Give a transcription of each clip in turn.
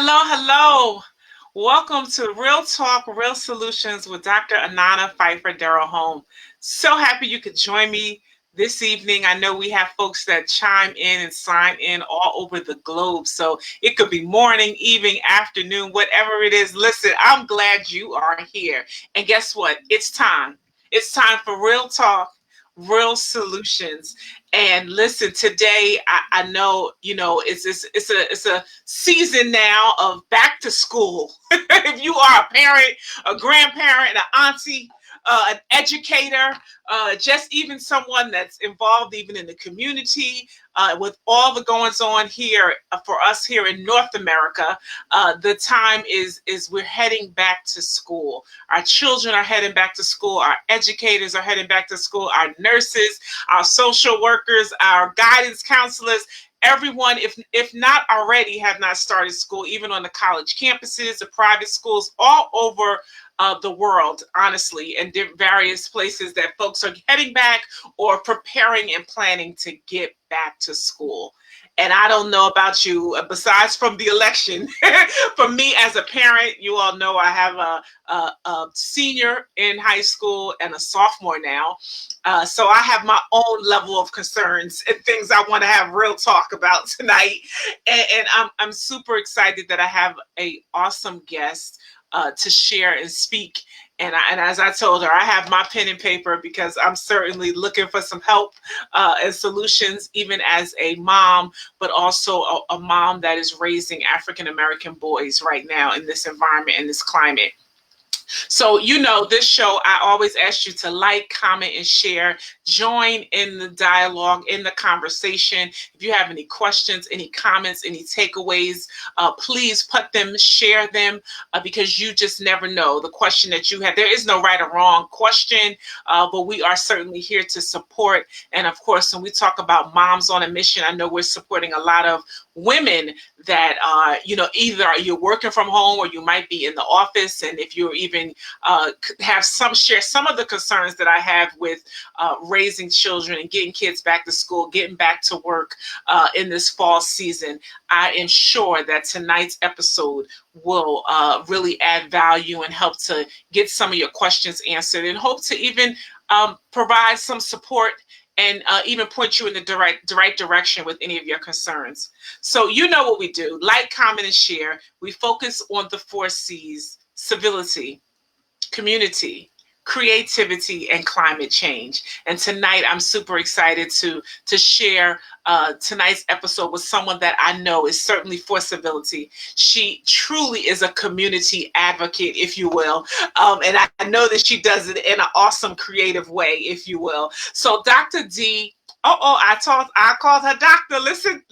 Hello, hello. Welcome to Real Talk, Real Solutions with Dr. Anana Pfeiffer Darrell Home. So happy you could join me this evening. I know we have folks that chime in and sign in all over the globe. So it could be morning, evening, afternoon, whatever it is. Listen, I'm glad you are here. And guess what? It's time. It's time for Real Talk, Real Solutions. And listen, today I know it's a season now of back to school. If you are a parent, a grandparent, an auntie, an educator, just even someone that's involved even in the community, with all the goings on here for us here in North America, the time is we're heading back to school. Our children are heading back to school. Our educators are heading back to school. Our nurses, our social workers, our guidance counselors, everyone, if not already, have not started school, even on the college campuses, the private schools, all over the world, honestly, and various places that folks are heading back or preparing and planning to get back to school. And I don't know about you, besides from the election, for me as a parent, you all know I have a senior in high school and a sophomore now. So I have my own level of concerns and things I want to have real talk about tonight. And I'm super excited that I have a awesome guest to share and speak. And as I told her, I have my pen and paper because I'm certainly looking for some help and solutions, even as a mom, but also a mom that is raising African American boys right now in this environment, in this climate. So, this show, I always ask you to like, comment, and share. Join in the dialogue, in the conversation. If you have any questions, any comments, any takeaways, please put them, share them, because you just never know the question that you have. There is no right or wrong question, but we are certainly here to support. And of course, when we talk about moms on a mission, I know we're supporting a lot of women that are, either you're working from home or you might be in the office. And if you're even share some of the concerns that I have with raising children and getting kids back to school, getting back to work in this fall season, I am sure that tonight's episode will really add value and help to get some of your questions answered, and hope to even provide some support and even point you in the right direction with any of your concerns. So you know what we do: like, comment, and share. We focus on the 4 C's: civility, community, creativity, and climate change. And tonight, I'm super excited to share tonight's episode with someone that I know is certainly for civility. She truly is a community advocate, if you will. And I know that she does it in an awesome, creative way, if you will. So Dr. D, I called her doctor. Listen.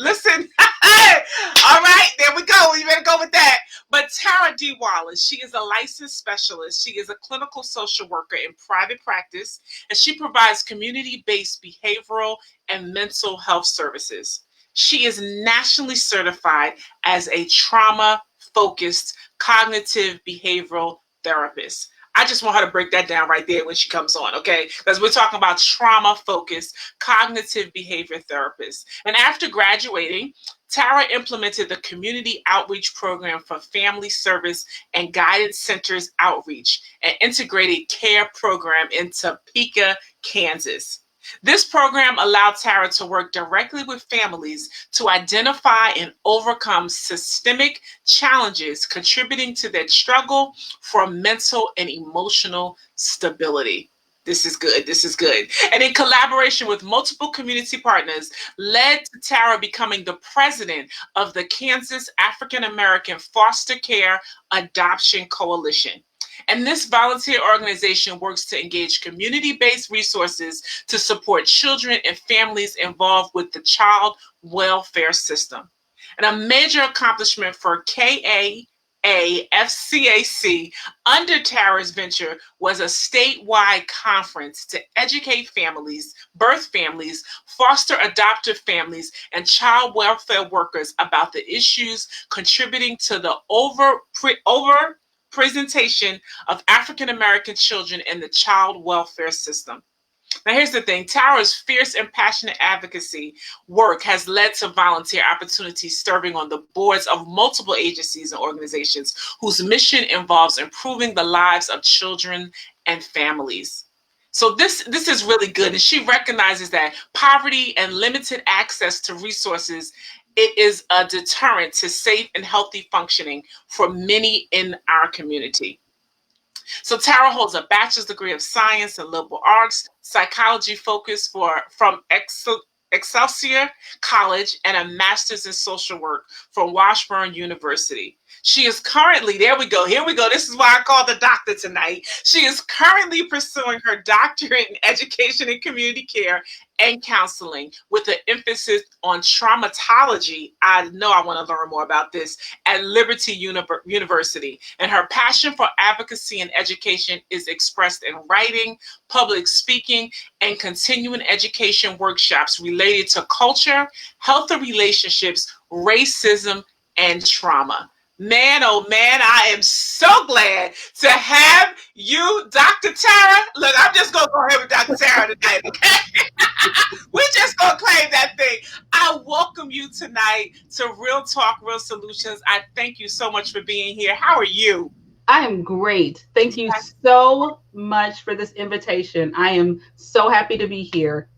All right, there we go. You better go with that. But Tara D. Wallace, she is a licensed specialist. She is a clinical social worker in private practice, and she provides community-based behavioral and mental health services. She is nationally certified as a trauma-focused cognitive behavioral therapist. I just want her to break that down right there when she comes on, okay? Because we're talking about trauma-focused cognitive behavior therapist. And after graduating, Tara implemented the Community Outreach Program for Family Service and Guidance Centers Outreach, an integrated care program in Topeka, Kansas. This program allowed Tara to work directly with families to identify and overcome systemic challenges contributing to their struggle for mental and emotional stability. This is good. This is good. And in collaboration with multiple community partners, led to Tara becoming the president of the Kansas African American Foster Care Adoption Coalition. And this volunteer organization works to engage community-based resources to support children and families involved with the child welfare system. And a major accomplishment for KAAFCAC under Tara's venture was a statewide conference to educate families, birth families, foster adoptive families, and child welfare workers about the issues contributing to the overrepresentation of African American children in the child welfare system. Now, here's the thing. Tara's fierce and passionate advocacy work has led to volunteer opportunities serving on the boards of multiple agencies and organizations whose mission involves improving the lives of children and families. So this is really good. And she recognizes that poverty and limited access to resources, it is a deterrent to safe and healthy functioning for many in our community. So Tara holds a bachelor's degree of science and liberal arts, psychology focus from Excelsior College, and a master's in social work from Washburn University. She is currently, there we go, here we go. This is why I called the doctor tonight. She is currently pursuing her doctorate in education and community care and counseling with an emphasis on traumatology. I know I want to learn more about this at Liberty University. And her passion for advocacy and education is expressed in writing, public speaking, and continuing education workshops related to culture, healthy relationships, racism, and trauma. Man, oh man, I am so glad to have you, Dr. Tara. Look, I'm just going to go ahead with Dr. Tara tonight, okay? We're just going to claim that thing. I welcome you tonight to Real Talk, Real Solutions. I thank you so much for being here. How are you? I am great. Thank you so much for this invitation. I am so happy to be here.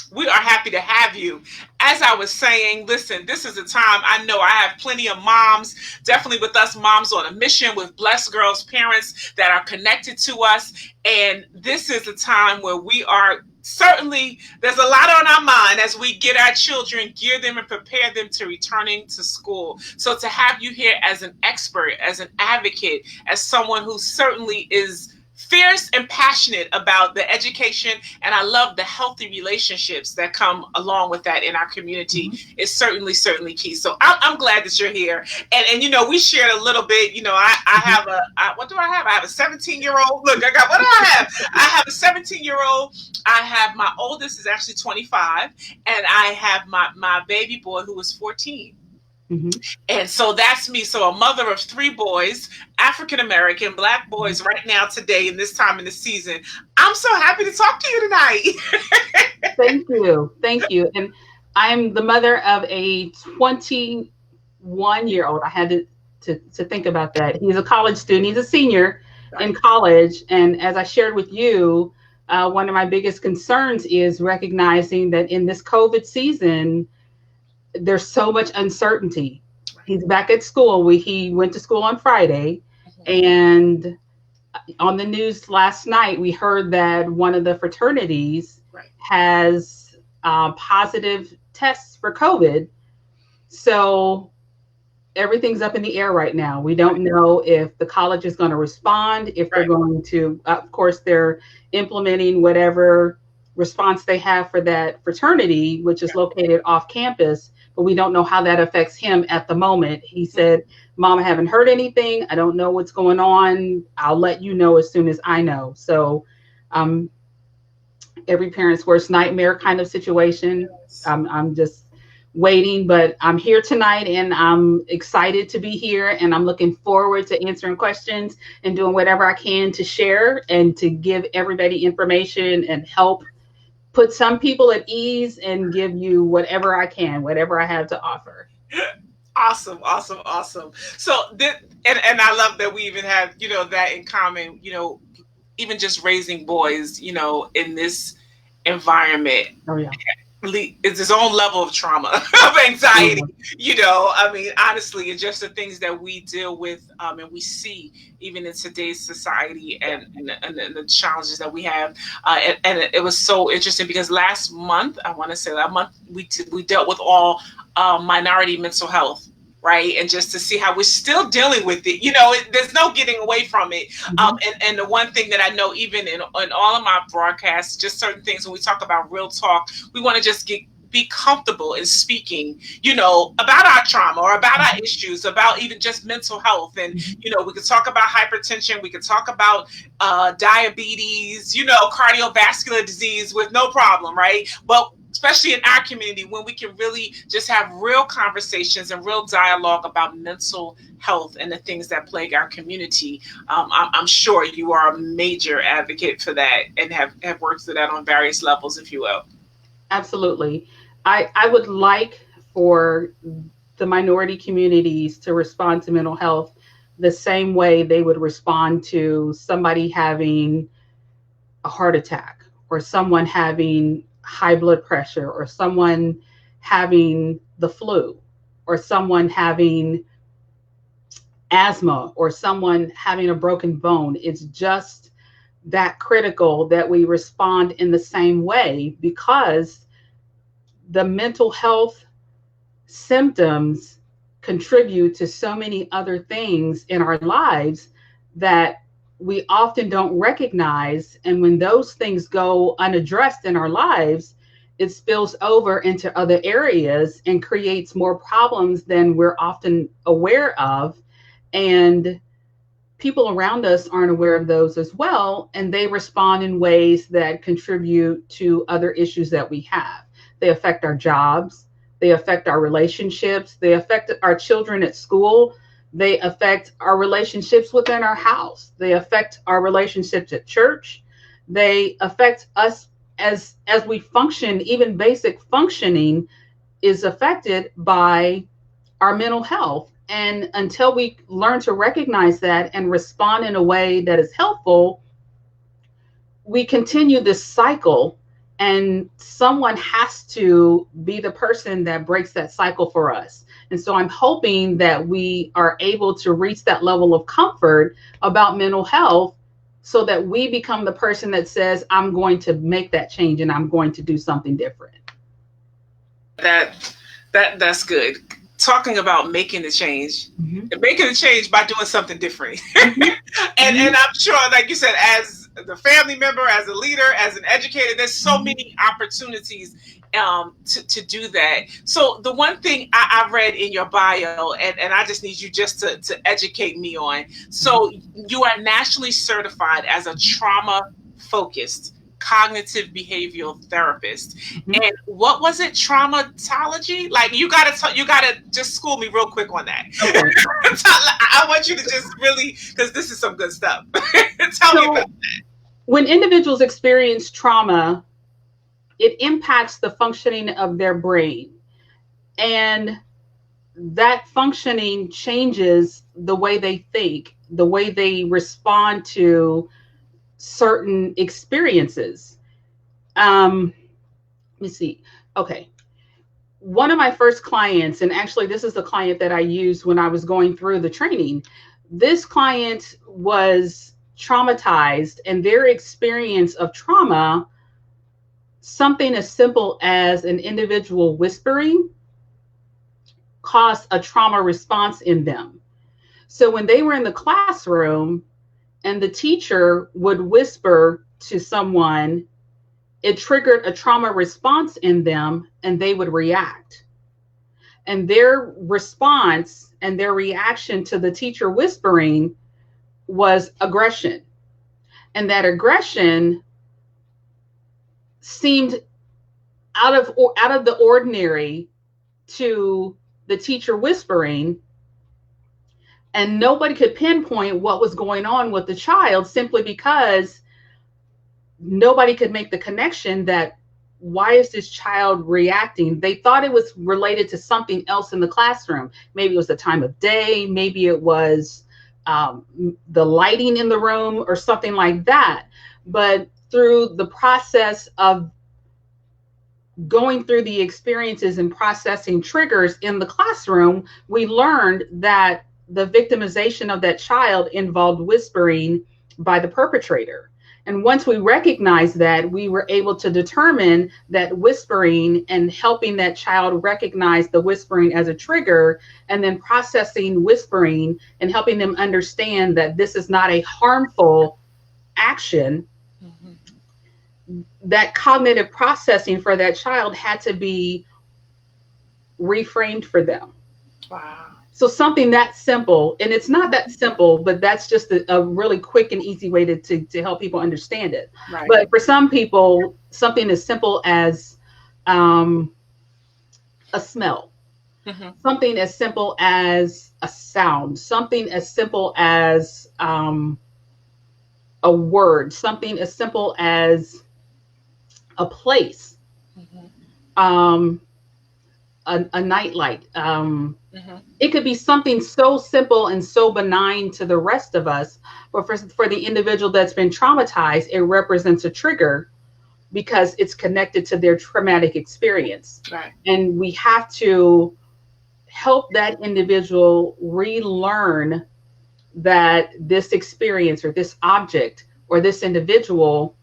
We are happy to have you. As I was saying, listen, this is a time I know I have plenty of moms, definitely with us moms on a mission with Blessed Girls parents that are connected to us. And this is a time where we are certainly, there's a lot on our mind as we get our children, gear them and prepare them to returning to school. So to have you here as an expert, as an advocate, as someone who certainly is fierce and passionate about the education, and I love the healthy relationships that come along with that in our community, is certainly key. So I'm glad that you're here. And you know, we shared a little bit. You know, I have what do I have? I have a 17-year-old. Look, what do I have? I have a 17-year-old. I have my oldest is actually 25, and I have my baby boy who is 14. And so that's me. So a mother of 3 boys, African-American, Black boys right now today in this time in the season. I'm so happy to talk to you tonight. Thank you. Thank you. And I'm the mother of a 21-year-old. I had to think about that. He's a college student. He's a senior in college. And as I shared with you, one of my biggest concerns is recognizing that in this COVID season, there's so much uncertainty. He's back at school. He went to school on Friday, and on the news last night, we heard that one of the fraternities has positive tests for COVID. So everything's up in the air right now. We don't know if the college is going to respond, if they're going to, of course, they're implementing whatever response they have for that fraternity, which is located off campus. But we don't know how that affects him at the moment. He said, Mom, I haven't heard anything. I don't know what's going on. I'll let you know as soon as I know. So every parent's worst nightmare kind of situation. I'm just waiting, but I'm here tonight and I'm excited to be here, and I'm looking forward to answering questions and doing whatever I can to share and to give everybody information and help put some people at ease and give you whatever I can, whatever I have to offer. Awesome. So, and I love that we even have, you know, that in common, you know, even just raising boys, you know, in this environment. Oh, yeah. It's his own level of trauma, of anxiety, you know. I mean, honestly, it's just the things that we deal with and we see even in today's society and the challenges that we have. And it was so interesting because last month, we dealt with all minority mental health. Right. And just to see how we're still dealing with it, you know, there's no getting away from it. And the one thing that I know, even in all of my broadcasts, just certain things when we talk about real talk, we want to just be comfortable in speaking, you know, about our trauma or about our issues, about even just mental health. And, you know, we could talk about hypertension. We could talk about diabetes, you know, cardiovascular disease with no problem. Right. But especially in our community, when we can really just have real conversations and real dialogue about mental health and the things that plague our community. I'm sure you are a major advocate for that and have worked through that on various levels, if you will. Absolutely. I would like for the minority communities to respond to mental health the same way they would respond to somebody having a heart attack, or someone having high blood pressure, or someone having the flu, or someone having asthma, or someone having a broken bone. It's just that critical that we respond in the same way, because the mental health symptoms contribute to so many other things in our lives that we often don't recognize. And when those things go unaddressed in our lives, it spills over into other areas and creates more problems than we're often aware of. And people around us aren't aware of those as well. And they respond in ways that contribute to other issues that we have. They affect our jobs. They affect our relationships. They affect our children at school. They affect our relationships within our house. They affect our relationships at church. They affect us as we function. Even basic functioning is affected by our mental health. And until we learn to recognize that and respond in a way that is helpful, we continue this cycle. And someone has to be the person that breaks that cycle for us. And so I'm hoping that we are able to reach that level of comfort about mental health so that we become the person that says, I'm going to make that change and I'm going to do something different. That's good. Talking about making the change, and making the change by doing something different. And I'm sure, like you said, as the family member, as a leader, as an educator, there's so many opportunities to do that. So the one thing I read in your bio, and I just need you just to educate me on. So you are nationally certified as a trauma-focused cognitive behavioral therapist. And what was it? Traumatology? Like you gotta just school me real quick on that. Okay. I want you to just really, because this is some good stuff. Tell me about that. When individuals experience trauma, it impacts the functioning of their brain. And that functioning changes the way they think, the way they respond to certain experiences. Let me see. Okay. One of my first clients, and actually this is the client that I used when I was going through the training. This client was traumatized, and their experience of trauma, something as simple as an individual whispering, caused a trauma response in them. So when they were in the classroom and the teacher would whisper to someone, it triggered a trauma response in them and they would react. And their response and their reaction to the teacher whispering was aggression. And that aggression seemed out of the ordinary to the teacher whispering. And nobody could pinpoint what was going on with the child, simply because nobody could make the connection that, why is this child reacting? They thought it was related to something else in the classroom. Maybe it was the time of day. Maybe it was the lighting in the room or something like that. But through the process of going through the experiences and processing triggers in the classroom, we learned that the victimization of that child involved whispering by the perpetrator. And once we recognized that, we were able to determine that whispering and helping that child recognize the whispering as a trigger, and then processing whispering and helping them understand that this is not a harmful action. That cognitive processing for that child had to be reframed for them. Wow. So something that simple, and it's not that simple, but that's just a really quick and easy way to help people understand it. Right. But for some people, something as simple as um, a smell, Mm-hmm. something as simple as a sound, something as simple as a word, something as simple as a place, Mm-hmm. um, a nightlight. Mm-hmm. It could be something so simple and so benign to the rest of us, but for the individual that's been traumatized, it represents a trigger because it's connected to their traumatic experience. Right. And we have to help that individual relearn that this experience or this object or this individual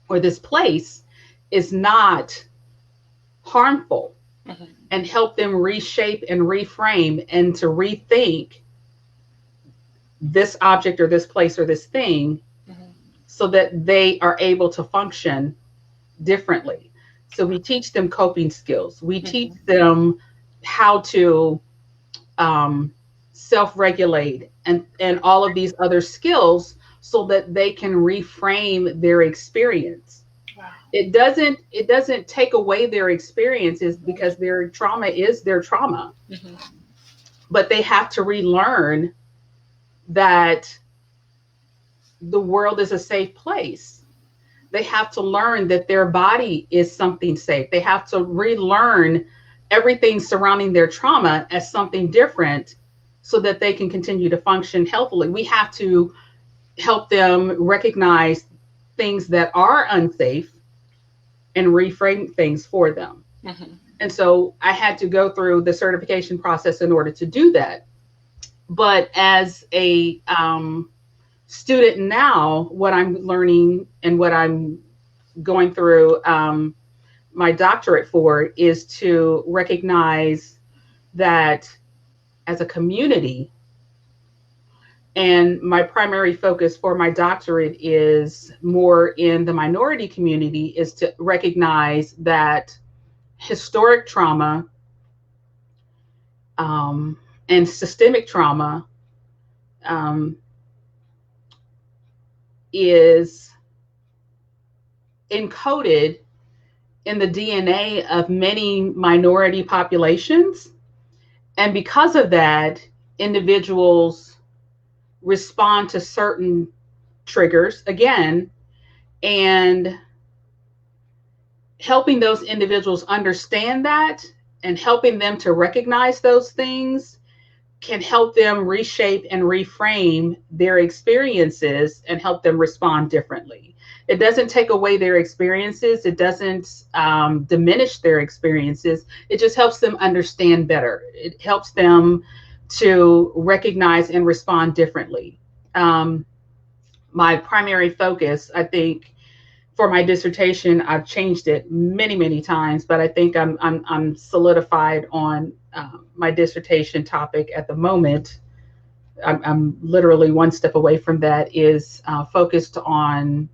or this place is not harmful, Mm-hmm. and help them reshape and reframe and to rethink this object or this place or this thing Mm-hmm. so that they are able to function differently. So we teach them coping skills. We teach Mm-hmm. them how to um, self-regulate and all of these other skills so that they can reframe their experience. Wow. It doesn't take away their experiences because their trauma is their trauma, Mm-hmm. but they have to relearn that the world is a safe place. They have to learn that their body is something safe. They have to relearn everything surrounding their trauma as something different so that they can continue to function healthily. We have to help them recognize things that are unsafe and reframe things for them. Mm-hmm. And so I had to go through the certification process in order to do that. But as a student now, what I'm learning and what I'm going through my doctorate for is to recognize that as a community, and my primary focus for my doctorate is more in the minority community, is to recognize that historic trauma um, and systemic trauma um, is encoded in the DNA of many minority populations. And because of that, individuals respond to certain triggers again, and helping those individuals understand that and helping them to recognize those things can help them reshape and reframe their experiences and help them respond differently. It doesn't take away their experiences. It doesn't diminish their experiences. It just helps them understand better. It helps them to recognize and respond differently. Um, my primary focus, I think, for my dissertation, I've changed it many, many times, but I think I'm solidified on my dissertation topic at the moment. I'm literally one step away from that. Is focused on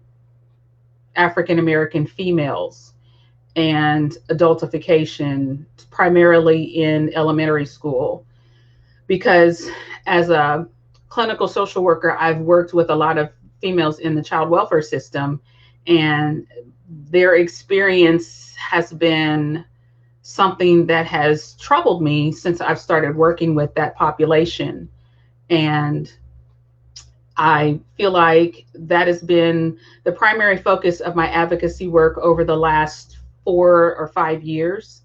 African American females and adultification, primarily in elementary school, because as a clinical social worker, I've worked with a lot of females in the child welfare system, and their experience has been something that has troubled me since I've started working with that population. And I feel like that has been the primary focus of my advocacy work over the last 4 or 5 years.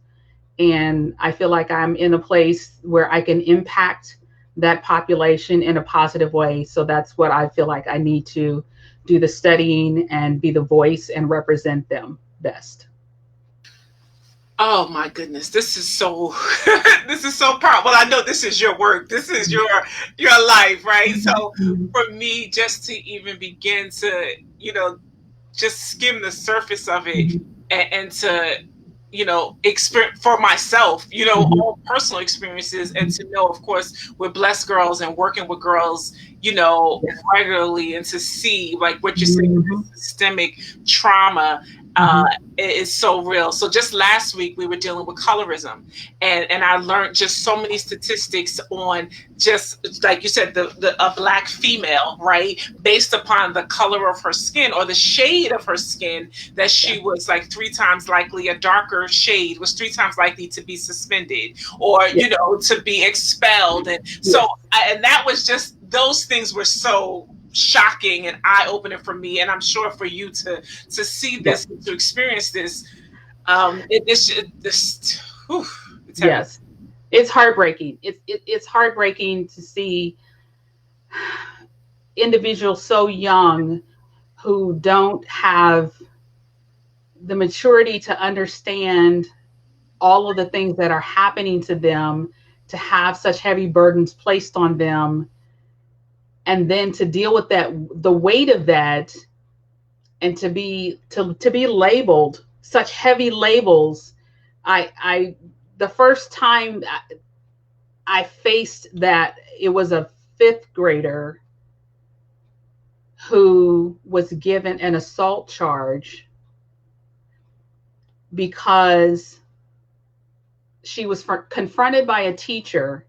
And I feel like I'm in a place where I can impact that population in a positive way. So that's what I feel like I need to do the studying and be the voice and represent them best. Oh my goodness, this is so this is so powerful. Well, I know this is your work. This is your life, right? So for me just to even begin to, just skim the surface of it and to, experience for myself, all personal experiences, and to know, of course, with blessed girls and working with girls, regularly, and to see like what you're saying, Mhm. systemic trauma uh, is so real. So just last week we were dealing with colorism, and I learned just so many statistics on, just like you said, a black female, right, based upon the color of her skin or the shade of her skin, that she was like 3 times likely, a darker shade was 3 times likely to be suspended, or to be expelled. And so and that was just, those things were so shocking and eye-opening for me, and I'm sure for you to see this, to experience this. It's heavy. Yes, it's heartbreaking. It's heartbreaking to see individuals so young who don't have the maturity to understand all of the things that are happening to them, to have such heavy burdens placed on them, and then to deal with that, the weight of that, and to be labeled such heavy labels. The first time I faced that, it was a 5th grader who was given an assault charge because she was confronted by a teacher,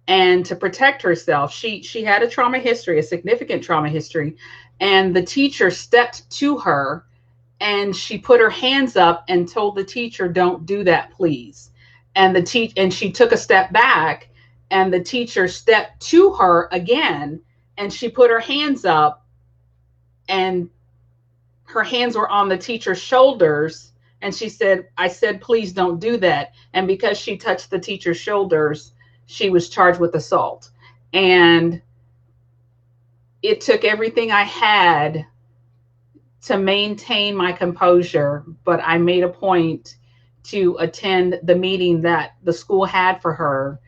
and to protect herself, she had a trauma history, a significant trauma history, and the teacher stepped to her and she put her hands up and told the teacher, "Don't do that, please." And she took a step back, and the teacher stepped to her again, and she put her hands up, and her hands were on the teacher's shoulders, and she said, "I said, please don't do that." And because she touched the teacher's shoulders, she was charged with assault. And it took everything I had to maintain my composure, but I made a point to attend the meeting that the school had for her,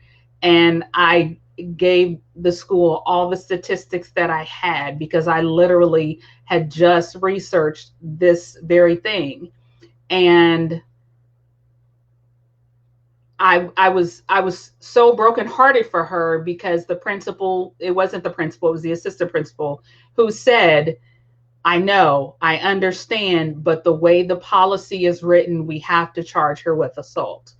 and I gave the school all the statistics that I had, because I literally had just researched this very thing. And I was so brokenhearted for her, because the principal, it wasn't the principal, it was the assistant principal, who said, "I know, I understand, but the way the policy is written, we have to charge her with assault."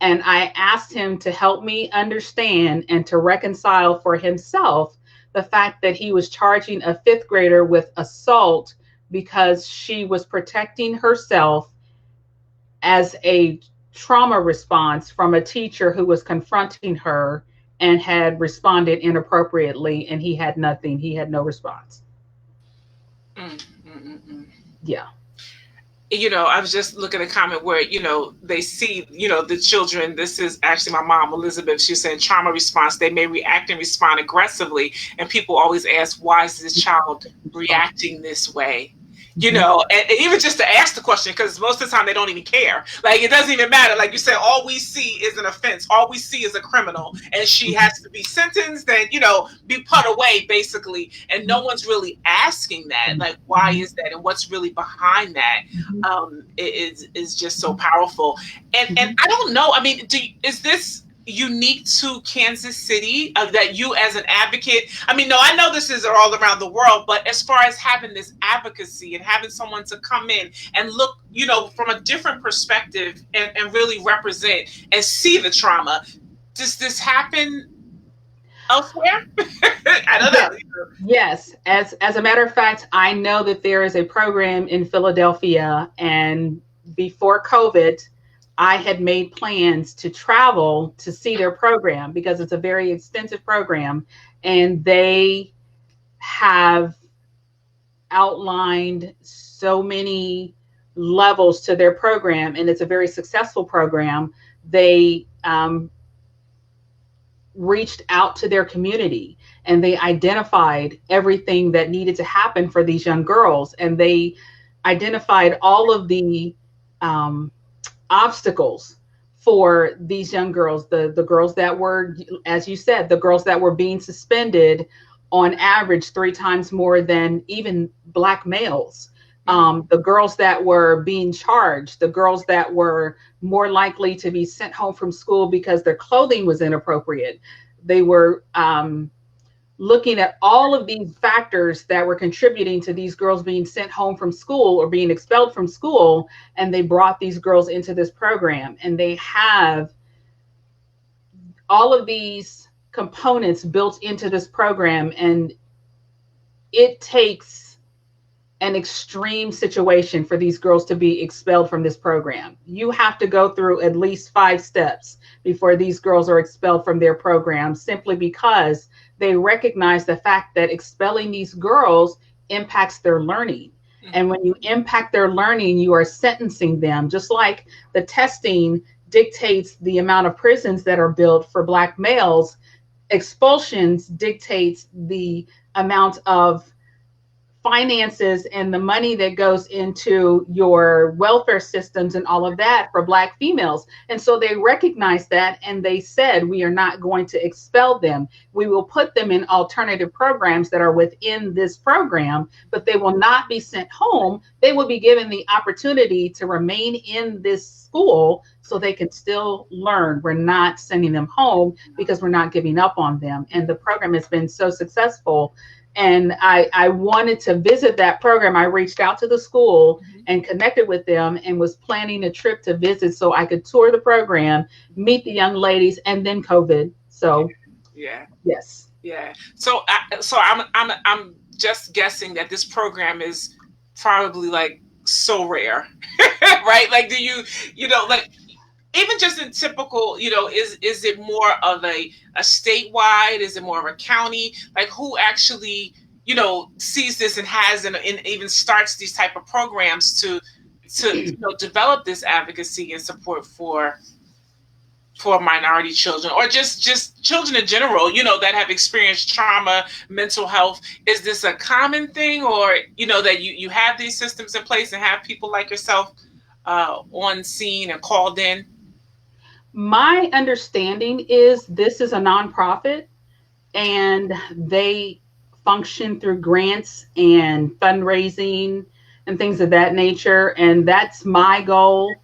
And I asked him to help me understand and to reconcile for himself the fact that he was charging a 5th grader with assault because she was protecting herself as a trauma response from a teacher who was confronting her and had responded inappropriately, and he had nothing. He had no response. Yeah. I was just looking at a comment where, they see, the children, this is actually my mom, Elizabeth, she was saying trauma response, they may react and respond aggressively. And people always ask, why is this child reacting this way? And even just to ask the question, because most of the time they don't even care. Like, it doesn't even matter. Like you said, all we see is an offense. All we see is a criminal, and she has to be sentenced and, be put away, basically. And no one's really asking that. Like, why is that? And what's really behind that? Is just so powerful. And I don't know. I mean, is this unique to Kansas City, that you as an advocate, I know this is all around the world, but as far as having this advocacy and having someone to come in and look, from a different perspective and really represent and see the trauma, does this happen elsewhere? I don't know. Yes. As a matter of fact, I know that there is a program in Philadelphia, and before COVID, I had made plans to travel to see their program, because it's a very extensive program, and they have outlined so many levels to their program, and it's a very successful program. They reached out to their community, and they identified everything that needed to happen for these young girls, and they identified all of the obstacles for these young girls, the girls that were, as you said, the girls that were being suspended on average 3 times more than even Black males, the girls that were being charged, the girls that were more likely to be sent home from school because their clothing was inappropriate. They were looking at all of these factors that were contributing to these girls being sent home from school or being expelled from school, and they brought these girls into this program, and they have all of these components built into this program. And it takes an extreme situation for these girls to be expelled from this program. You have to go through at least 5 steps before these girls are expelled from their program, simply because they recognize the fact that expelling these girls impacts their learning. And when you impact their learning, you are sentencing them, just like the testing dictates the amount of prisons that are built for Black males. Expulsions dictates the amount of finances and the money that goes into your welfare systems and all of that for Black females. And so they recognized that, and they said, we are not going to expel them. We will put them in alternative programs that are within this program, but they will not be sent home. They will be given the opportunity to remain in this school so they can still learn. We're not sending them home because we're not giving up on them. And the program has been so successful. And I wanted to visit that program. I reached out to the school and connected with them, and was planning a trip to visit so I could tour the program, meet the young ladies, and then COVID. So yeah, yes. yeah. So I'm just guessing that this program is probably like so rare, right? Like, do you know, like, even just in typical, is it more of a statewide? Is it more of a county? Like, who actually, sees this and has and even starts these type of programs to develop this advocacy and support for minority children, or just children in general, that have experienced trauma, mental health? Is this a common thing, or that you have these systems in place and have people like yourself on scene and called in? My understanding is this is a nonprofit, and they function through grants and fundraising and things of that nature. And that's my goal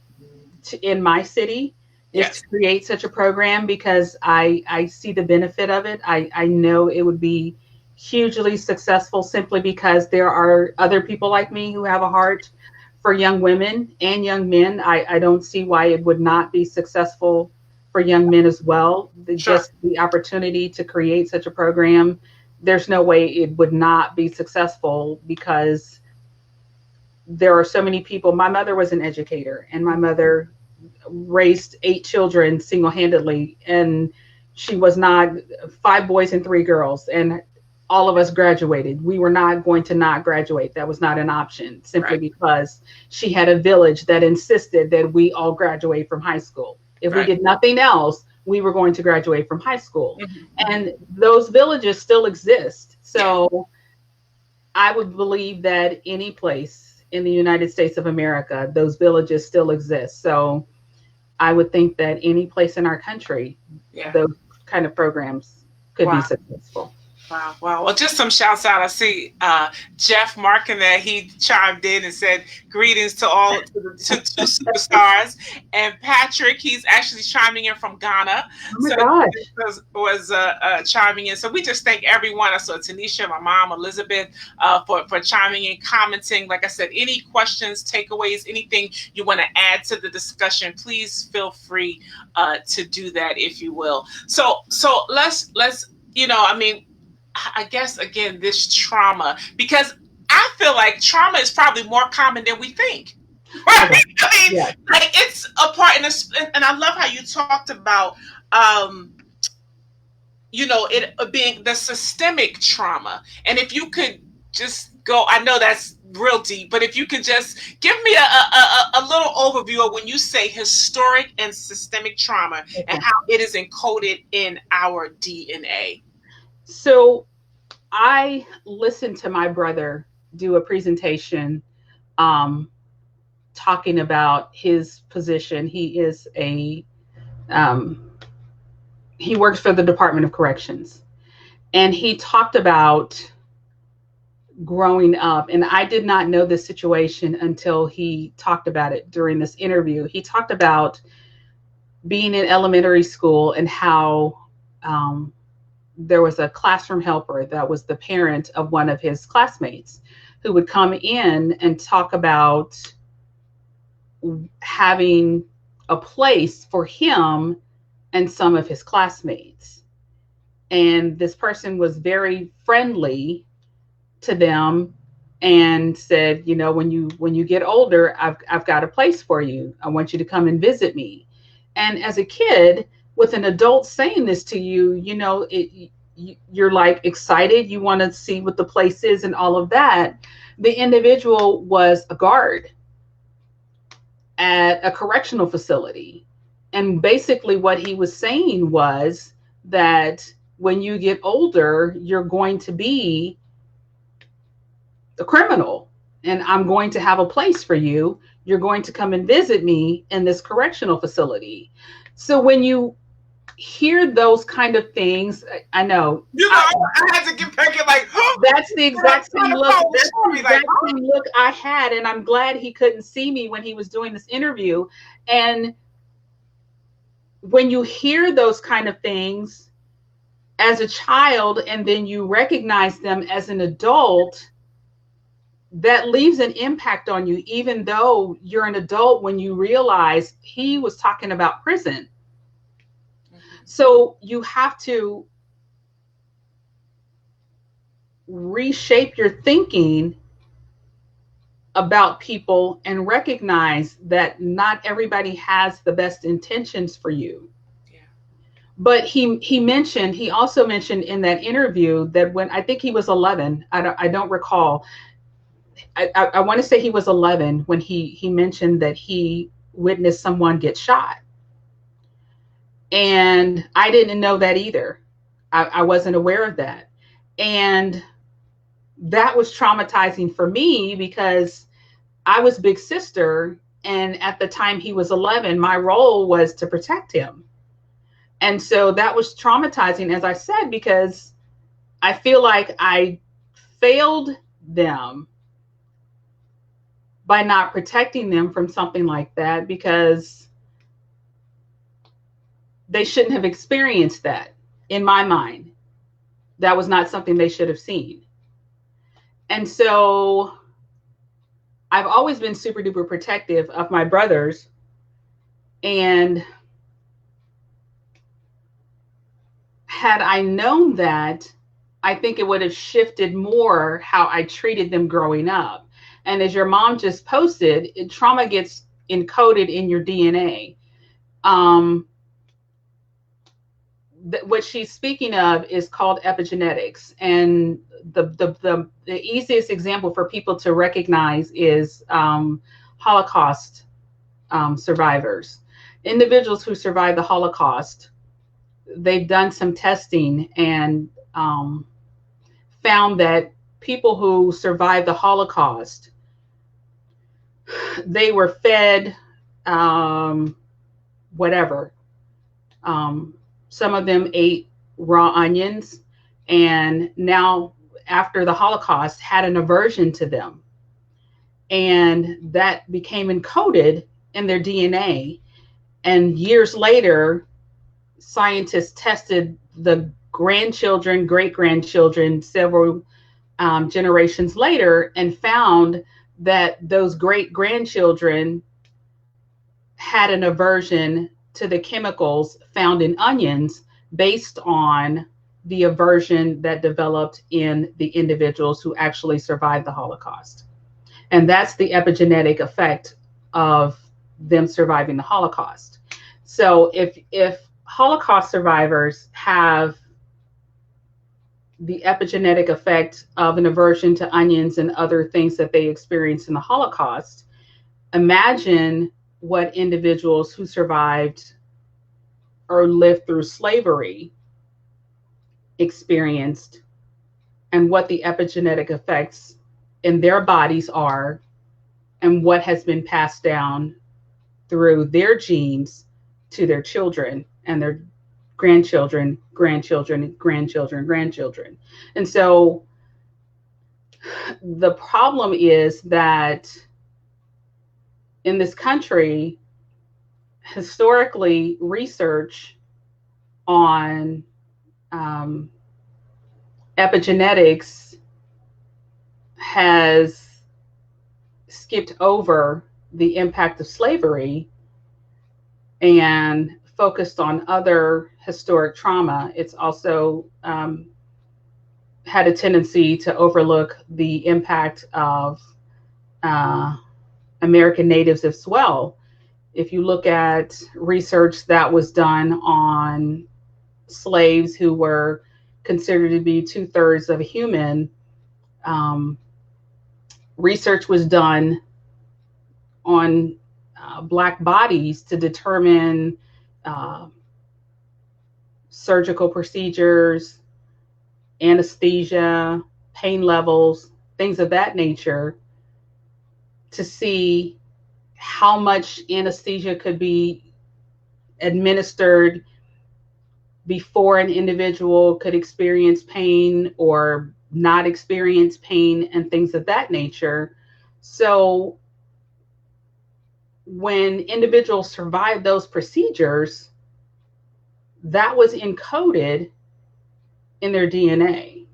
in my city, is Yes. to create such a program, because I see the benefit of it. I know it would be hugely successful, simply because there are other people like me who have a heart for young women and young men. I don't see why it would not be successful for young men as well. Sure. Just the opportunity to create such a program, there's no way it would not be successful, because there are so many people. My mother was an educator, and my mother raised 8 children single-handedly, and she was not 5 boys and 3 girls, and all of us graduated. We were not going to not graduate. That was not an option, simply Right. because she had a village that insisted that we all graduate from high school. If Right. we did nothing else, we were going to graduate from high school. Mhm. And those villages still exist. So I would believe that any place in the United States of America, those villages still exist. So I would think that any place in our country, Yeah. those kind of programs could be Wow. successful. Wow. Wow. Well, just some shouts out. I see Jeff marking that he chimed in and said greetings to all to the two superstars. And Patrick, he's actually chiming in from Ghana. Oh my So gosh. was chiming in. So we just thank everyone. I saw Tanisha, my mom, Elizabeth, for chiming in, commenting. Like I said, any questions, takeaways, anything you want to add to the discussion, please feel free to do that, if you will. So let's I guess, again, this trauma, because I feel like trauma is probably more common than we think. Right? Okay. I mean, Yeah. like, it's a part, and I love how you talked about, it being the systemic trauma. And if you could just go, I know that's real deep, but if you could just give me a little overview of when you say historic and systemic trauma, Okay. and how it is encoded in our DNA. So I listened to my brother do a presentation talking about his position. He is he works for the Department of Corrections, and he talked about growing up. And I did not know this situation until he talked about it during this interview. He talked about being in elementary school and how there was a classroom helper that was the parent of one of his classmates who would come in and talk about having a place for him and some of his classmates. And this person was very friendly to them and said, you know, when you get older, I've got a place for you. I want you to come and visit me. And as a kid, with an adult saying this to you, you know, you're like excited. You want to see what the place is and all of that. The individual was a guard at a correctional facility. And basically, what he was saying was that when you get older, you're going to be a criminal, and I'm going to have a place for you. You're going to come and visit me in this correctional facility. So when you hear those kind of things, I know. You know, I had to get back in like, that's the exact same look. That's the exact same look I had, and I'm glad he couldn't see me when he was doing this interview. And when you hear those kind of things as a child, and then you recognize them as an adult, that leaves an impact on you, even though you're an adult, when you realize he was talking about prison. So you have to reshape your thinking about people and recognize that not everybody has the best intentions for you. Yeah. But he also mentioned in that interview that when, I think he was 11, I don't recall, I want to say he was 11 when he mentioned that he witnessed someone get shot. And I didn't know that either. I wasn't aware of that. And that was traumatizing for me because I was big sister. And at the time he was 11, my role was to protect him. And so that was traumatizing, as I said, because I feel like I failed them by not protecting them from something like that, because they shouldn't have experienced that. In my mind, that was not something they should have seen. And so I've always been super duper protective of my brothers. And had I known that, I think it would have shifted more how I treated them growing up. And as your mom just posted, trauma gets encoded in your DNA. What she's speaking of is called epigenetics. And the easiest example for people to recognize is Holocaust survivors. Individuals who survived the Holocaust, they've done some testing and found that people who survived the Holocaust, they were fed whatever. Some of them ate raw onions, and now after the Holocaust had an aversion to them. And that became encoded in their DNA. And years later, scientists tested the grandchildren, great-grandchildren, several generations later, and found that those great-grandchildren had an aversion to the chemicals found in onions based on the aversion that developed in the individuals who actually survived the Holocaust. And that's the epigenetic effect of them surviving the Holocaust. So if Holocaust survivors have the epigenetic effect of an aversion to onions and other things that they experienced in the Holocaust, imagine what individuals who survived or lived through slavery experienced, and what the epigenetic effects in their bodies are, and what has been passed down through their genes to their children and their grandchildren, grandchildren, grandchildren, grandchildren. And so the problem is that in this country, historically, research on epigenetics has skipped over the impact of slavery and focused on other historic trauma. It's also had a tendency to overlook the impact of uh, American natives as well. If you look at research that was done on slaves who were considered to be 2/3 of a human, um, research was done on Black bodies to determine uh, surgical procedures, anesthesia, pain levels, things of that nature, to see how much anesthesia could be administered before an individual could experience pain or not experience pain and things of that nature. So when individuals survive those procedures, that was encoded in their DNA.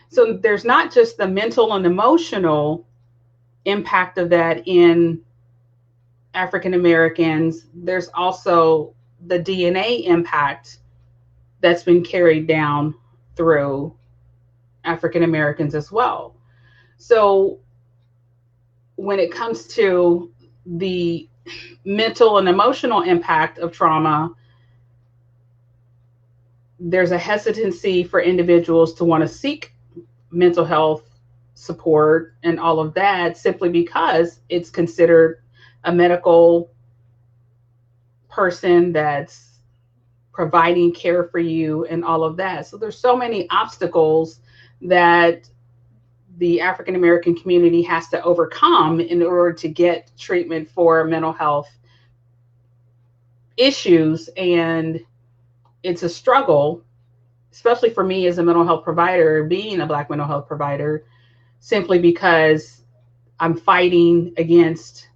So there's not just the mental and emotional impact of that in African Americans, there's also the DNA impact that's been carried down through African Americans as well. So when it comes to the mental and emotional impact of trauma, there's a hesitancy for individuals to want to seek mental health support and all of that simply because it's considered a medical person that's providing care for you and all of that. So there's so many obstacles that the African American community has to overcome in order to get treatment for mental health issues. And it's a struggle, especially for me as a mental health provider, being a Black mental health provider, simply because I'm fighting against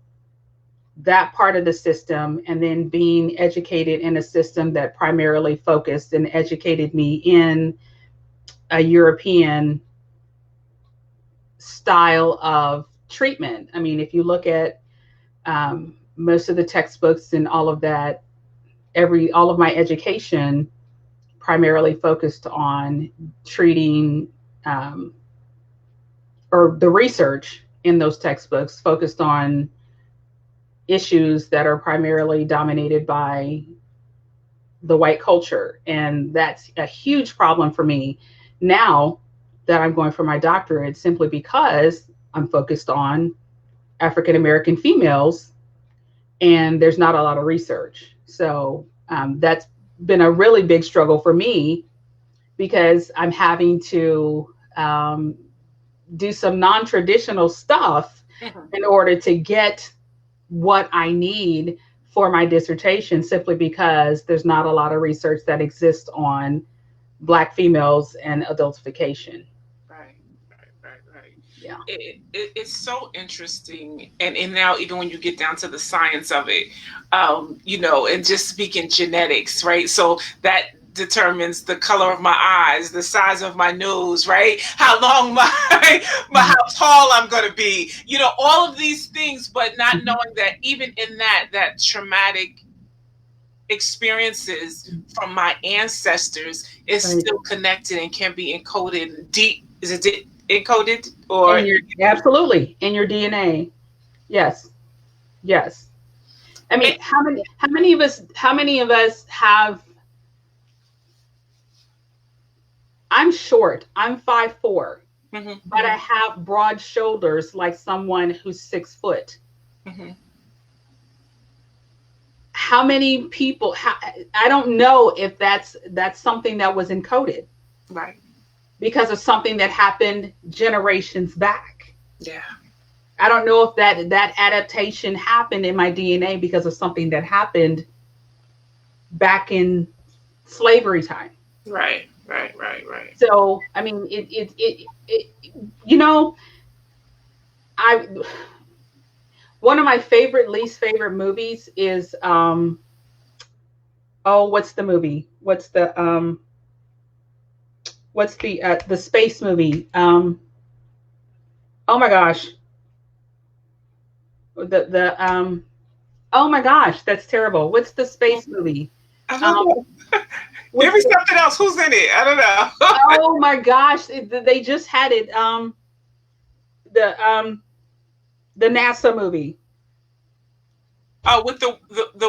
that part of the system and then being educated in a system that primarily focused and educated me in a European style of treatment. I mean, if you look at most of the textbooks and all of that, all of my education primarily focused on treating, or the research in those textbooks focused on issues that are primarily dominated by the white culture. And that's a huge problem for me now that I'm going for my doctorate, simply because I'm focused on African American females and there's not a lot of research. So that's been a really big struggle for me because I'm having to do some non-traditional stuff in order to get what I need for my dissertation, simply because there's not a lot of research that exists on Black females and adultification. Right. Yeah. It's so interesting, and now even when you get down to the science of it, and just speaking genetics, right? So that determines the color of my eyes, the size of my nose, right? How long how tall I'm going to be, all of these things, but not knowing that even in that traumatic experiences from my ancestors is still connected and can be encoded deep. Is it encoded or absolutely in your DNA? Yes. I mean, how many of us have? I'm short. I'm 5'4", but I have broad shoulders like someone who's 6 foot. How many people? I don't know if that's something that was encoded, right? Because of something that happened generations back. Yeah. I don't know if that adaptation happened in my DNA because of something that happened back in slavery time. Right. So, I mean, one of my least favorite movies is, what's the movie? what's the space movie? Oh my gosh. The oh my gosh, that's terrible. What's the space movie? I don't Um, know. Give what's me the, something else. Who's in it? I don't know. oh my gosh, they just had it. The the NASA movie, Oh, with the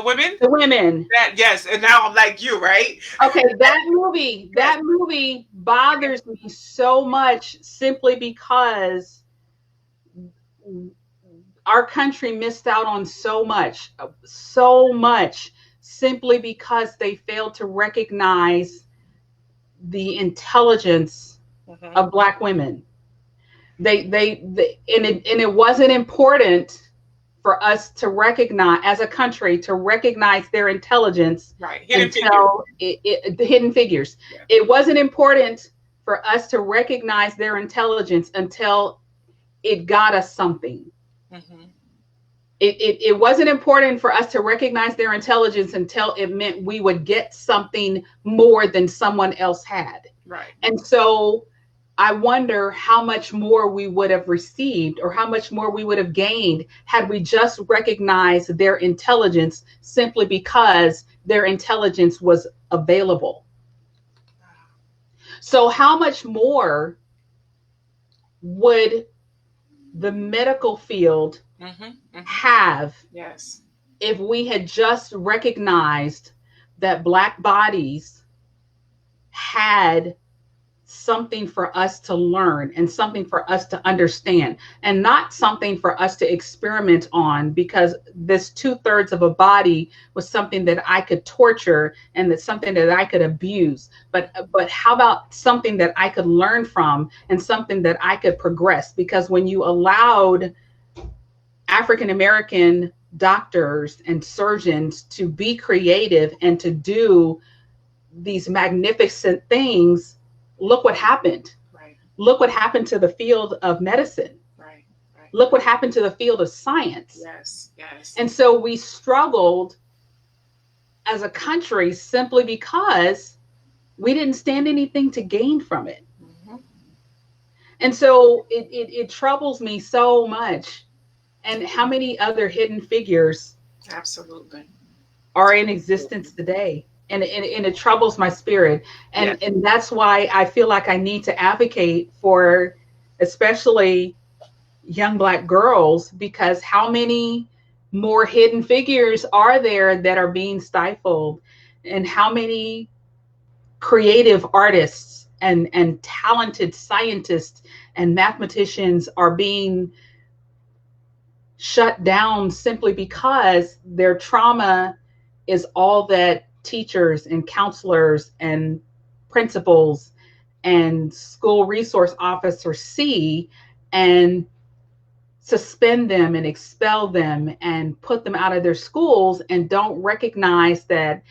women? the women. That, yes. And now I'm like you, right? Okay, Yes. that movie bothers me so much simply because our country missed out on so much simply because they failed to recognize the intelligence Hmm. of Black women. And it wasn't important for us to recognize, as a country, to recognize their intelligence Right. Hidden figures. until the hidden figures. Yeah. It wasn't important for us to recognize their intelligence until it got us something. Hmm. It wasn't important for us to recognize their intelligence until it meant we would get something more than someone else had. Right. And so I wonder how much more we would have received or how much more we would have gained had we just recognized their intelligence simply because their intelligence was available. So, how much more would the medical field Hmm. Hmm. have Yes. if we had just recognized that Black bodies had something for us to learn and something for us to understand and not something for us to experiment on, because this 2/3 of a body was something that I could torture and that's something that I could abuse. But how about something that I could learn from and something that I could progress? Because when you allowed African American doctors and surgeons to be creative and to do these magnificent things, look what happened. Right. Look what happened to the field of medicine. Right. Right. Look what happened to the field of science. Yes. Yes. And so we struggled as a country simply because we didn't stand anything to gain from it. Hmm. And so it troubles me so much. And how many other hidden figures Absolutely. are in existence today? And it troubles my spirit. Yes. And that's why I feel like I need to advocate for especially young Black girls, because how many more hidden figures are there that are being stifled? And how many creative artists and talented scientists and mathematicians are being shut down simply because their trauma is all that teachers and counselors and principals and school resource officers see, and suspend them and expel them and put them out of their schools, and don't recognize that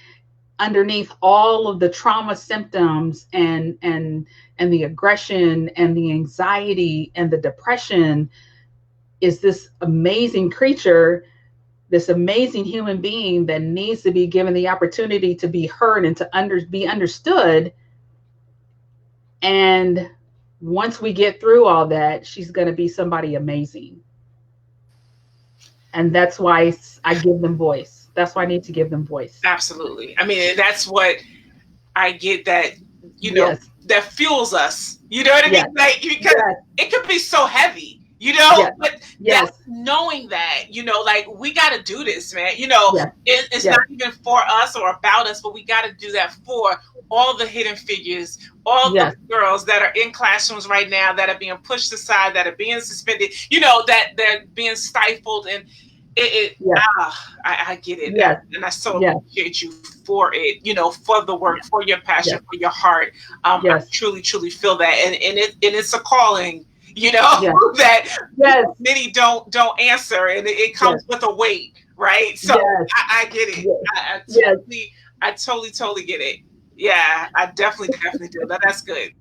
underneath all of the trauma symptoms and the aggression and the anxiety and the depression is this amazing creature, this amazing human being that needs to be given the opportunity to be heard and to be understood. And once we get through all that, she's going to be somebody amazing. And that's why I give them voice. That's why I need to give them voice. Absolutely. I mean, that's what I get, that, Yes. that fuels us. You know what I mean? Yes. Like, because Yes. it could be so heavy, Yes. but Yes. that's knowing that, like, we got to do this, man. Yes. It's Yes. not even for us or about us, but we got to do that for all the hidden figures, all Yes. the girls that are in classrooms right now that are being pushed aside, that are being suspended, that they're being stifled. And Yes. I get it. Yes. And I so Yes. appreciate you for it, for the work, for your passion, Yes. for your heart. I Yes. truly, truly feel that. And it's a calling, Yes. that Yes. many don't answer, and it comes with a weight, right? So Yes. I get it. Yes. I totally get it. Yeah, I definitely do. That's good.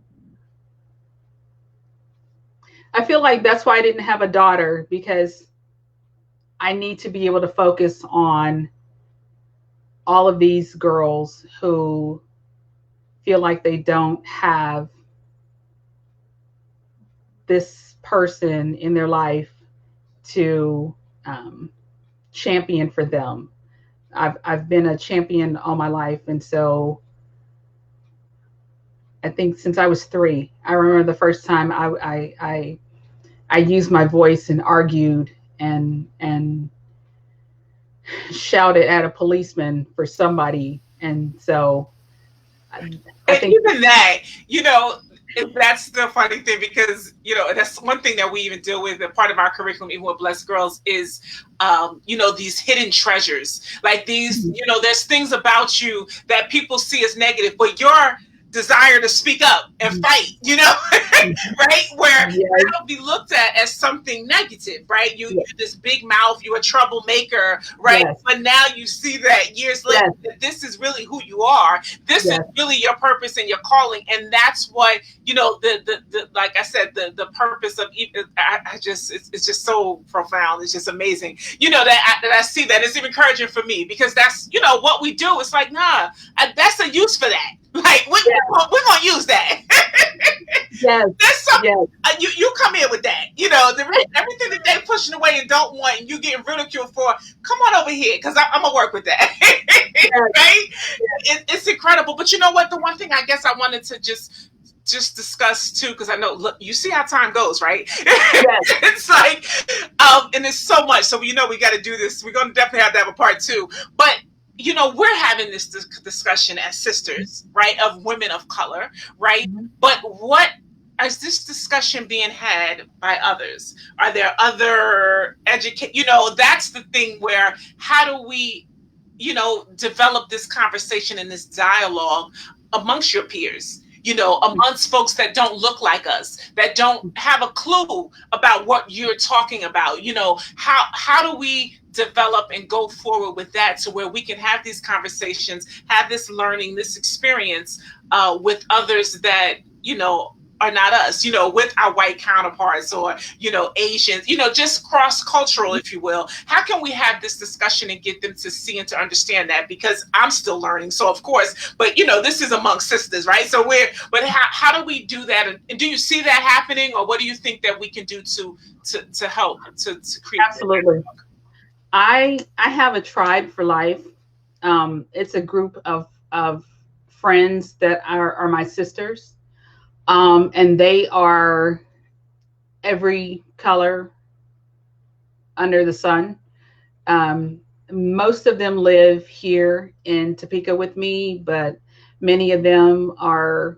I feel like that's why I didn't have a daughter, because I need to be able to focus on all of these girls who feel like they don't have this person in their life to champion for them. I've been a champion all my life, and so I think since I was 3, I remember the first time I used my voice and argued and shouted at a policeman for somebody, and so I And think even that, that's the funny thing, because that's one thing that we even deal with. A part of our curriculum, even with Blessed Girls, is these hidden treasures. Like these, there's things about you that people see as negative, but your desire to speak up and fight, right? Where yes, that'll be looked at as something negative, right? You're yes, this big mouth, you're a troublemaker, right? yes, But now you see that years later, yes, that this is really who you are. This is yes, really your purpose and your calling, and that's what the like I said, the purpose of I just it's just so profound. It's just amazing, that I see that. It's even encouraging for me, because that's what we do. It's like, nah, that's a use for that. Like yes, we're gonna use that. yes, That's something. yes, You come in with that. Everything that they pushing away and don't want, and you getting ridiculed for. Come on over here, because I'm gonna work with that. yes, Right? It's incredible. But you know what? The one thing I guess I wanted to just discuss too, because I know, look, you see how time goes, right? yes, It's like, and it's so much. So we got to do this. We're going to definitely have to have a part 2. But we're having this discussion as sisters, right, of women of color, right? mhm, But what is this discussion being had by others? Are there other that's the thing, where how do we develop this conversation and this dialogue amongst your peers, amongst folks that don't look like us, that don't have a clue about what you're talking about. How do we develop and go forward with that, to where we can have these conversations, have this learning, this experience with others that are not us, with our white counterparts, or Asians, just cross-cultural, if you will. How can we have this discussion and get them to see and to understand that? Because I'm still learning, so of course, but this is amongst sisters, right? So but how do we do that? And do you see that happening, or what do you think that we can do to help to create absolutely. I have a tribe for life. It's a group of friends that are my sisters. And they are every color under the sun. Most of them live here in Topeka with me, but many of them are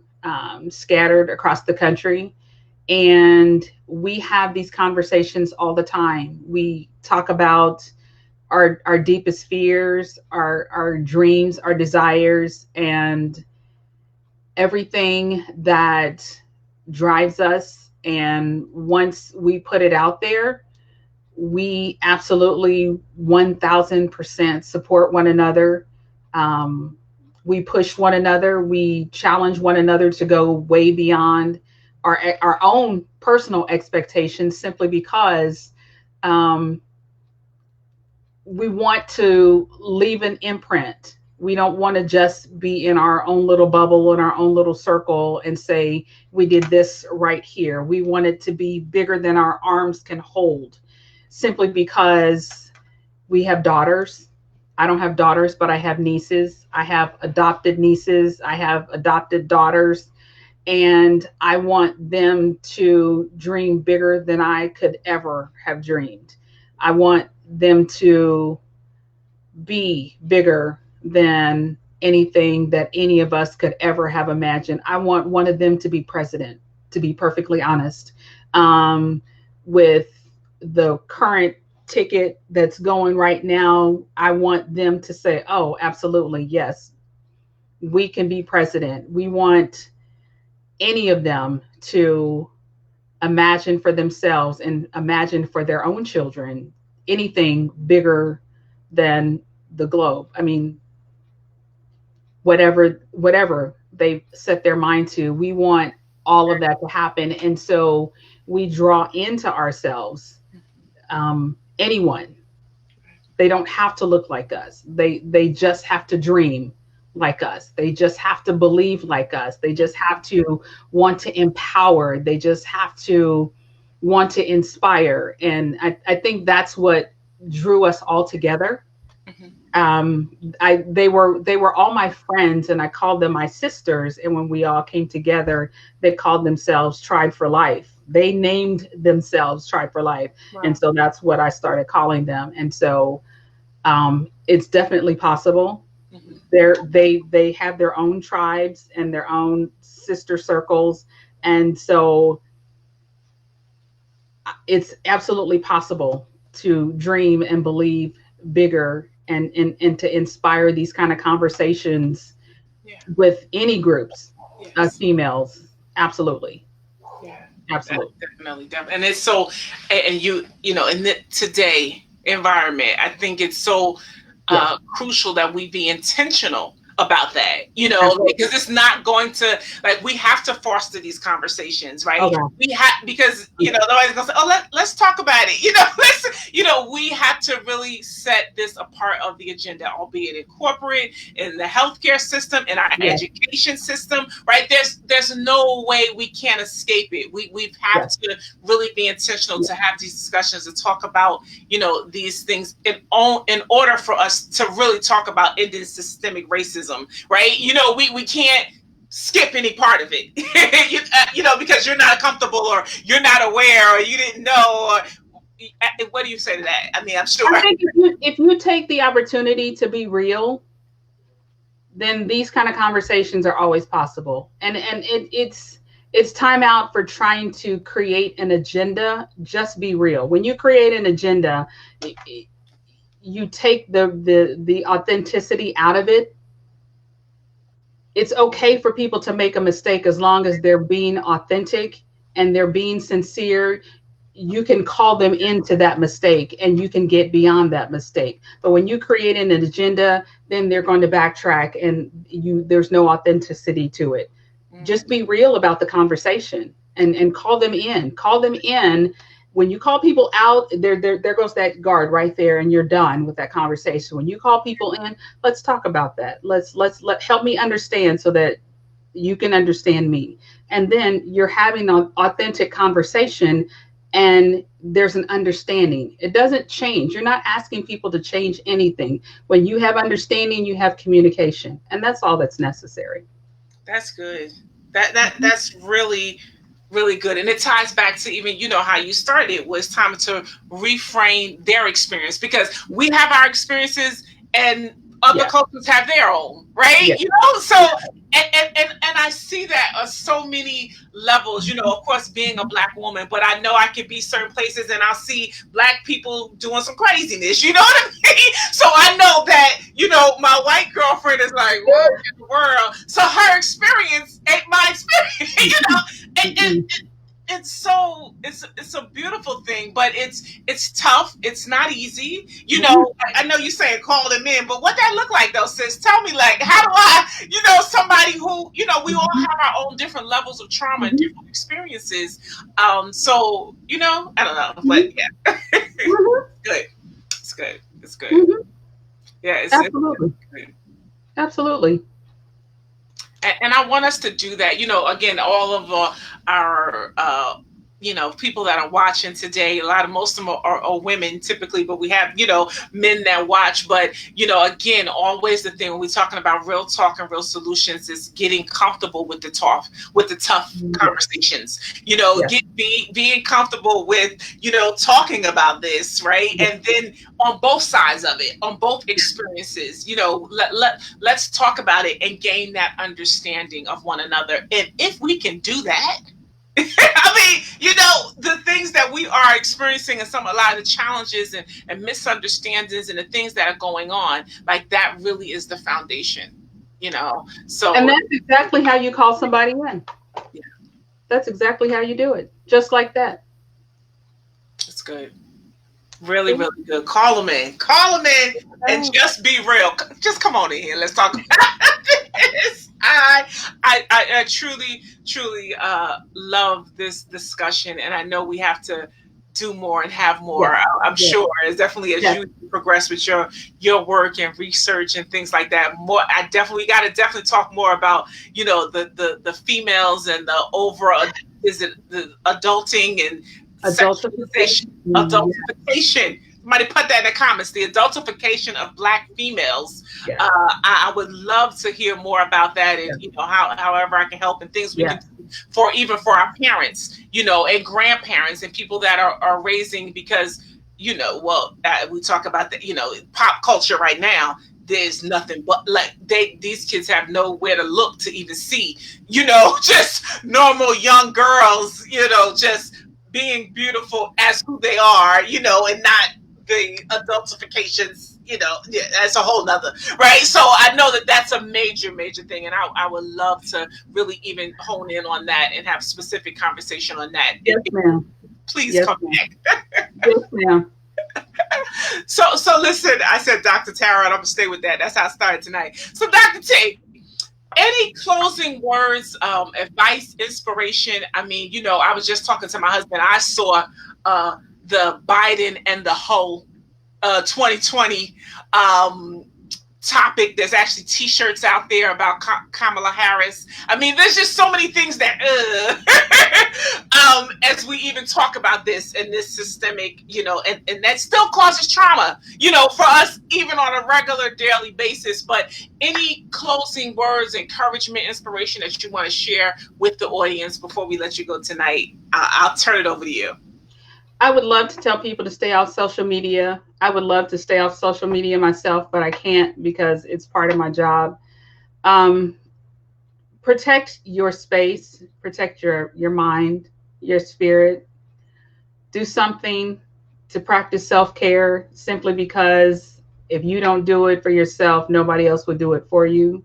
scattered across the country. And we have these conversations all the time. We talk about our deepest fears, our dreams, our desires, and everything that drives us. And once we put it out there, we absolutely 1000% support one another. We push one another. We challenge one another to go way beyond our own personal expectations, simply because we want to leave an imprint. We don't want to just be in our own little bubble, in our own little circle, and say, we did this right here. We want it to be bigger than our arms can hold, simply because we have daughters. I don't have daughters, but I have nieces. I have adopted nieces. I have adopted daughters. And I want them to dream bigger than I could ever have dreamed. I want them to be bigger than anything that any of us could ever have imagined. I want one of them to be president, to be perfectly honest. With the current ticket that's going right now, I want them to say, oh, absolutely, yes, we can be president. We want any of them to imagine for themselves and imagine for their own children anything bigger than the globe. I mean, whatever they set their mind to, we want all of that to happen. And so we draw into ourselves anyone. They don't have to look like us. They just have to dream like us. They just have to believe like us. They just have to want to empower. They just have to want to inspire. And I think that's what drew us all together. Mhm. They were all my friends, and I called them my sisters. And when we all came together, they called themselves Tribe for Life. They named themselves Tribe for Life, Wow. and so that's what I started calling them. And so it's definitely possible. Mhm. They have their own tribes and their own sister circles, and so it's absolutely possible to dream and believe bigger, and to inspire these kind of conversations Yeah. with any groups of Yes. females. Absolutely. Yeah. Absolutely. Definitely. And it's so, and you know, in the today environment, I think it's so Yes. crucial that we be intentional about that, you know, Absolutely. because it's not going to, like, we have to foster these conversations, right? Okay. We have, because, you know, nobody's gonna say, oh, let's talk about it, you know. We have to really set this a part of the agenda, albeit in corporate, in the healthcare system, in our Yes. education system, right? There's no way we can't escape it. We have Yes. to really be intentional to have these discussions, to talk about, you know, these things in order for us to really talk about ending systemic racism, right? You know, we can't skip any part of it. You know, because you're not comfortable, or you're not aware, or you didn't know, or what do you say to that? I mean, I'm sure. I think if you take the opportunity to be real, then these kind of conversations are always possible. And it's time out for trying to create an agenda. Just be real. When you create an agenda, you take the authenticity out of it. It's okay for people to make a mistake as long as they're being authentic and they're being sincere. You can call them into that mistake and you can get beyond that mistake. But when you create an agenda, then they're going to backtrack, and there's no authenticity to it. Just be real about the conversation, and call them in. Call them in. When you call people out, there goes that guard right there, and you're done with that conversation. When you call people in, let's talk about that. Let help me understand so that you can understand me. And then you're having an authentic conversation, and there's an understanding. It doesn't change. You're not asking people to change anything. When you have understanding, you have communication, and that's all that's necessary. That's good. That's really, really good. And it ties back to, even, you know, how you started, was time to reframe their experience, because we have our experiences and other cultures have their own, right? Yes. You know, so and I see that on so many levels, you know, of course, being a Black woman, but I know I could be certain places and I'll see Black people doing some craziness, you know what I mean? So I know that, you know, my white girlfriend is like, what in the world? So her experience ain't my experience, you know, and it's so, it's a beautiful thing, but it's tough. It's not easy. You know, I know you saying call them in, but what that look like though, sis? Tell me, like, how do I, you know, somebody who, you know, we all have our own different levels of trauma and different experiences. So, you know, I don't know, but yeah, good. It's good. It's good. Yeah, Absolutely. It's good. Absolutely. And I want us to do that. You know, again, all of our you know, people that are watching today, most of them are women typically, but we have, you know, men that watch. But, you know, again, always the thing when we're talking about real talk and real solutions is getting comfortable with the tough conversations, you know, being comfortable with, you know, talking about this, right? And then on both sides of it, on both experiences, you know, let's talk about it and gain that understanding of one another. And if we can do that, I mean, you know, the things that we are experiencing, and a lot of the challenges and misunderstandings and the things that are going on, like, that really is the foundation, you know. So, and that's exactly how you call somebody in. Yeah. That's exactly how you do it. Just like that. That's good. Really, really good. Call them in, and just be real. Just come on in here. Let's talk about this. I truly love this discussion, and I know we have to do more and have more. Yes. I'm Yes. sure, as definitely as Yes. you progress with your work and research and things like that. More, we got to definitely talk more about the females and the over, is it the adulting and sexualization, Adultification. Yes. adultification. Somebody put that in the comments. The adultification of Black females. Yes. I would love to hear more about that, and Yes. however I can help and things we can Yes. do for even for our parents, and grandparents and people that are raising, because we talk about the pop culture right now. There's nothing but like these kids have nowhere to look to even see, just normal young girls, just being beautiful as who they are, and not the adultifications, yeah, that's a whole nother, right? So I know that that's a major, major thing. And I would love to really even hone in on that and have specific conversation on that. Yes, ma'am. Please Yes, come ma'am. back. Yes, ma'am. So listen, I said Dr. Tara, and I'm gonna stay with that. That's how I started tonight. So Dr. T, any closing words, advice, inspiration? I mean, I was just talking to my husband. I saw the Biden and the whole 2020 topic. There's actually T-shirts out there about Kamala Harris. I mean, there's just so many things that, as we even talk about this and this systemic, and that still causes trauma, for us, even on a regular daily basis. But any closing words, encouragement, inspiration that you want to share with the audience before we let you go tonight? I'll turn it over to you. I would love to tell people to stay off social media. I would love to stay off social media myself, but I can't because it's part of my job. Protect your space, protect your mind, your spirit. Do something to practice self-care, simply because if you don't do it for yourself, nobody else will do it for you.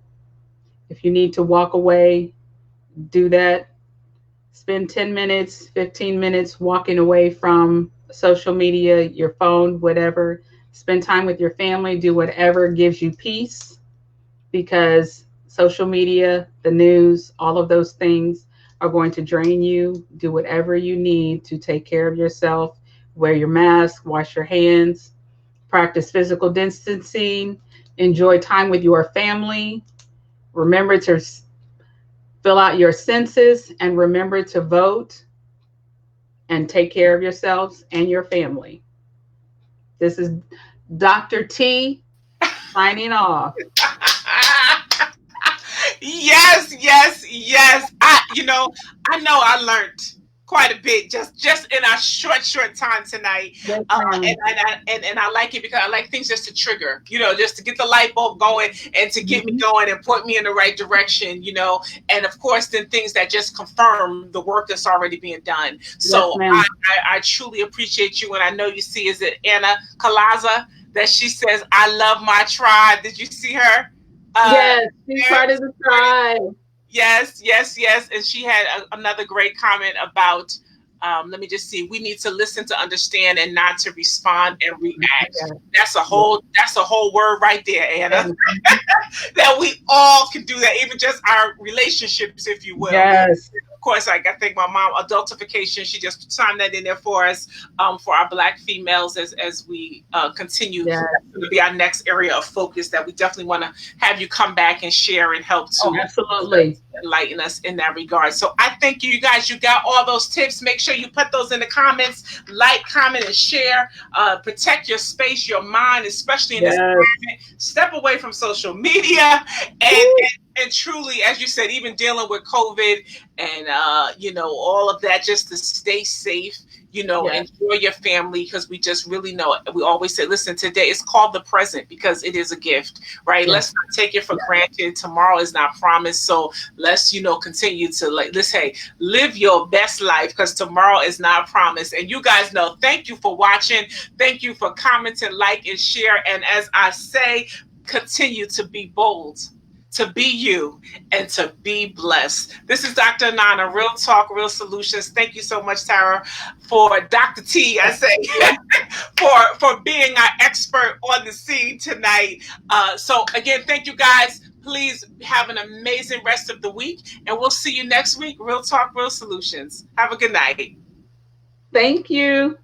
If you need to walk away, do that. Spend 10 minutes, 15 minutes walking away from social media, your phone, whatever. Spend time with your family, do whatever gives you peace, because social media, the news, all of those things are going to drain you. Do whatever you need to take care of yourself. Wear your mask, wash your hands, practice physical distancing, enjoy time with your family. Remember to fill out your census, and remember to vote, and take care of yourselves and your family. This is Dr. T signing off. Yes, yes, yes. I know I learned quite a bit just in our short time tonight. Yes, And I like it because I like things just to trigger, just to get the light bulb going and to get me going and point me in the right direction, and of course then things that just confirm the work that's already being done. So yes, I truly appreciate you. And I know you see, is it Anna Kalaza that she says, I love my tribe. Did you see her? Yes, she's part of the tribe. Yes, yes, yes. And she had another great comment about, let me just see, we need to listen to understand and not to respond and react. That's a whole word right there, Anna. That we all can do that, even just our relationships, if you will. Yes. Of course, I think my mom, adultification, she just signed that in there for us, for our Black females as we continue. Yes. That's going to be our next area of focus that we definitely want to have you come back and share and help to absolutely enlighten us in that regard. So I thank you guys. You got all those tips. Make sure you put those in the comments. Like, comment, and share. Protect your space, your mind, especially in this environment. Step away from social media and truly, as you said, even dealing with COVID and all of that, just to stay safe, enjoy your family, because we just really know it. We always say, listen, today it's called the present because it is a gift, right? Let's not take it for granted. Tomorrow is not promised. So let's, continue to live your best life, because tomorrow is not promised. And you guys know, thank you for watching. Thank you for commenting, like, and share. And as I say, continue to be bold, to be you, and to be blessed. This is Dr. Nana, Real Talk, Real Solutions. Thank you so much, Tara, for Dr. T, I say, for being our expert on the scene tonight. So again, thank you guys. Please have an amazing rest of the week, and we'll see you next week. Real Talk, Real Solutions. Have a good night. Thank you.